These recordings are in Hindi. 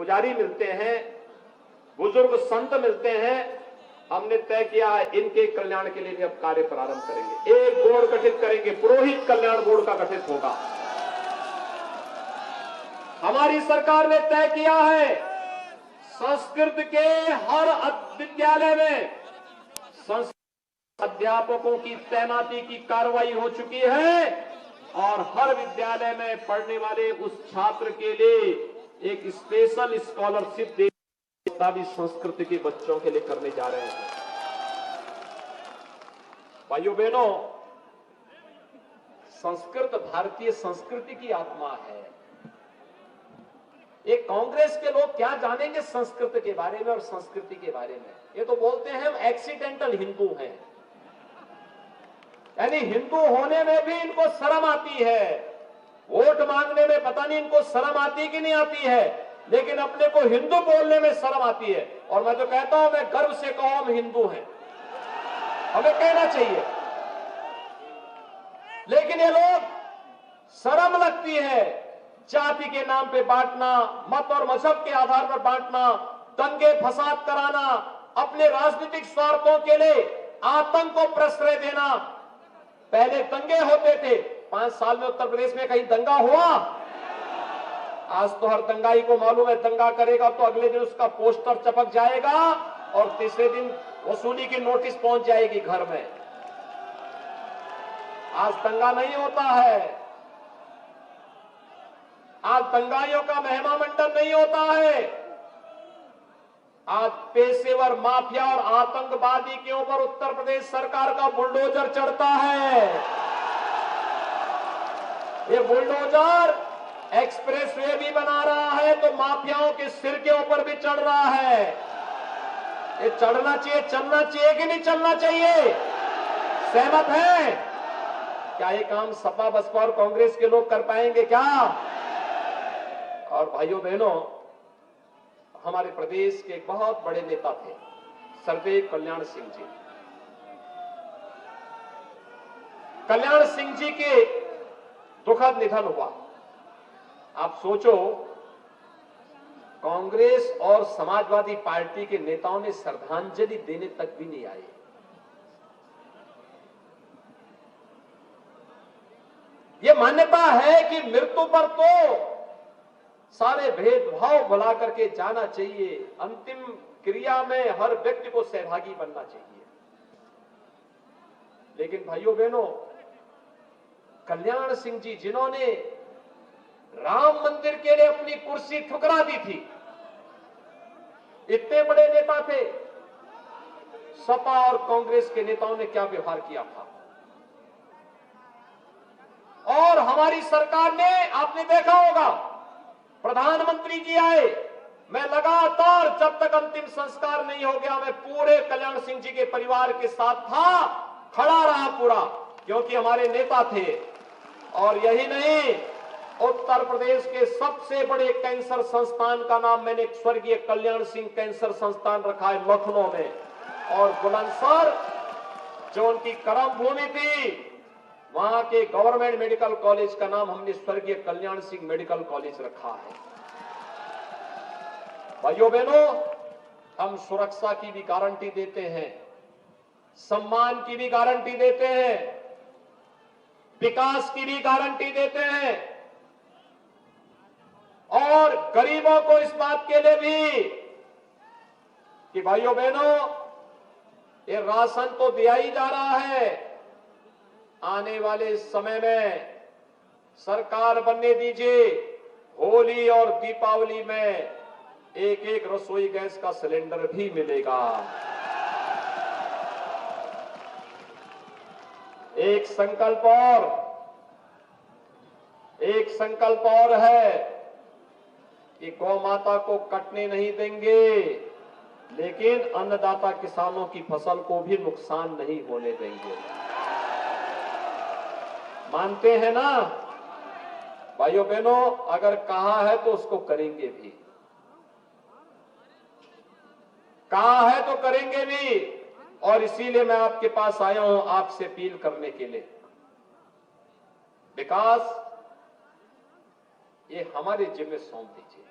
पुजारी मिलते हैं, बुजुर्ग संत मिलते हैं, हमने तय किया है इनके कल्याण के लिए भी अब कार्य प्रारंभ करेंगे। एक बोर्ड गठित करेंगे, पुरोहित कल्याण बोर्ड का गठित होगा। हमारी सरकार ने तय किया है संस्कृत के हर विद्यालय में संस्कृत अध्यापकों की तैनाती की कार्रवाई हो चुकी है और हर विद्यालय में पढ़ने वाले उस छात्र के लिए एक स्पेशल स्कॉलरशिप दे भी संस्कृत के बच्चों के लिए करने जा रहे हैं। भाइयों बहनों, संस्कृत भारतीय संस्कृति की आत्मा है। ये कांग्रेस के लोग क्या जानेंगे संस्कृत के बारे में और संस्कृति के बारे में। ये तो बोलते हैं हम एक्सीडेंटल हिंदू हैं, यानी हिंदू होने में भी इनको शर्म आती है। वोट मांगने में पता नहीं इनको शर्म आती कि नहीं आती है, लेकिन अपने को हिंदू बोलने में शर्म आती है। और मैं तो कहता हूं, मैं गर्व से कहूं हम हिंदू हैं, हमें कहना चाहिए। लेकिन ये लोग शर्म लगती है जाति के नाम पे बांटना, मत और मजहब के आधार पर बांटना, दंगे फसाद कराना, अपने राजनीतिक स्वार्थों के लिए आतंक को प्रश्रय देना। पहले दंगे होते थे, 5 साल में उत्तर प्रदेश में कहीं दंगा हुआ? आज तो हर दंगाई को मालूम है दंगा करेगा तो अगले दिन उसका पोस्टर चपक जाएगा और तीसरे दिन वसूली की नोटिस पहुंच जाएगी घर में। आज दंगा नहीं होता है, आज दंगाइयों का महिमा मंडन नहीं होता है। आज पेशेवर माफिया और आतंकवादी के ऊपर उत्तर प्रदेश सरकार का बुलडोजर चढ़ता है। ये बुलडोजर एक्सप्रेस वे भी बना रहा है तो माफियाओं के सिर के ऊपर भी चढ़ रहा है। ये चढ़ना चाहिए, चलना चाहिए कि नहीं चलना चाहिए? सहमत है? क्या ये काम सपा बसपा और कांग्रेस के लोग कर पाएंगे क्या? और भाइयों बहनों, हमारे प्रदेश के एक बहुत बड़े नेता थे सर्वदेव कल्याण सिंह जी। कल्याण सिंह जी के दुखद निधन हुआ। आप सोचो, कांग्रेस और समाजवादी पार्टी के नेताओं ने श्रद्धांजलि देने तक भी नहीं आए। ये मान्यता है कि मृत्यु पर तो सारे भेदभाव भुला करके जाना चाहिए, अंतिम क्रिया में हर व्यक्ति को सहभागी बनना चाहिए। लेकिन भाइयों बहनों, कल्याण सिंह जी जिन्होंने राम मंदिर के लिए अपनी कुर्सी ठुकरा दी थी, इतने बड़े नेता थे, सपा और कांग्रेस के नेताओं ने क्या व्यवहार किया था। और हमारी सरकार ने, आपने देखा होगा, प्रधानमंत्री जी आए, मैं लगातार जब तक अंतिम संस्कार नहीं हो गया मैं पूरे कल्याण सिंह जी के परिवार के साथ था, खड़ा रहा पूरा, क्योंकि हमारे नेता थे। और यही नहीं, उत्तर प्रदेश के सबसे बड़े कैंसर संस्थान का नाम मैंने स्वर्गीय कल्याण सिंह कैंसर संस्थान रखा है लखनऊ में, और बुलंदशहर जो उनकी कर्म भूमि थी, वहां के गवर्नमेंट मेडिकल कॉलेज का नाम हमने स्वर्गीय कल्याण सिंह मेडिकल कॉलेज रखा है। भाइयों बहनों, हम सुरक्षा की भी गारंटी देते हैं, सम्मान की भी गारंटी देते हैं, विकास की भी गारंटी देते हैं, और गरीबों को इस बात के लिए भी कि भाइयों बहनों, ये राशन तो दिया ही जा रहा है, आने वाले समय में सरकार बनने दीजिए, होली और दीपावली में एक एक रसोई गैस का सिलेंडर भी मिलेगा। एक संकल्प और है कि गौ माता को कटने नहीं देंगे, लेकिन अन्नदाता किसानों की फसल को भी नुकसान नहीं होने देंगे। मानते हैं ना भाइयों बहनों? अगर कहा है तो उसको करेंगे भी, कहा है तो करेंगे भी। और इसीलिए मैं आपके पास आया हूं आपसे अपील करने के लिए। विकास ये हमारे जिम्मे सौंप दीजिए।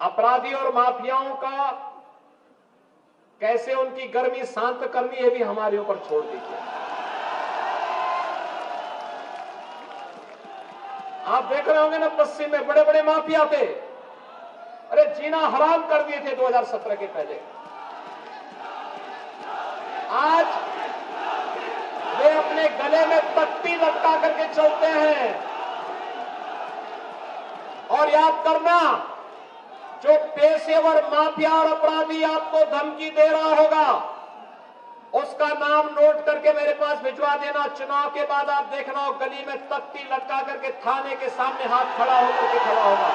अपराधी और माफियाओं का कैसे उनकी गर्मी शांत करनी है भी हमारे ऊपर छोड़ दीजिए। आप देख रहे होंगे ना, पश्चिम में बड़े बड़े माफिया थे, अरे जीना हराम कर दिए थे 2017 के पहले। आज वे अपने गले में तख्ती लटका करके चलते हैं। और याद करना, जो पेशेवर माफिया और अपराधी आपको धमकी दे रहा होगा, उसका नाम नोट करके मेरे पास भिजवा देना। चुनाव के बाद आप देखना, गली में तख्ती लटका करके थाने के सामने हाथ खड़ा होकर के खड़ा होगा।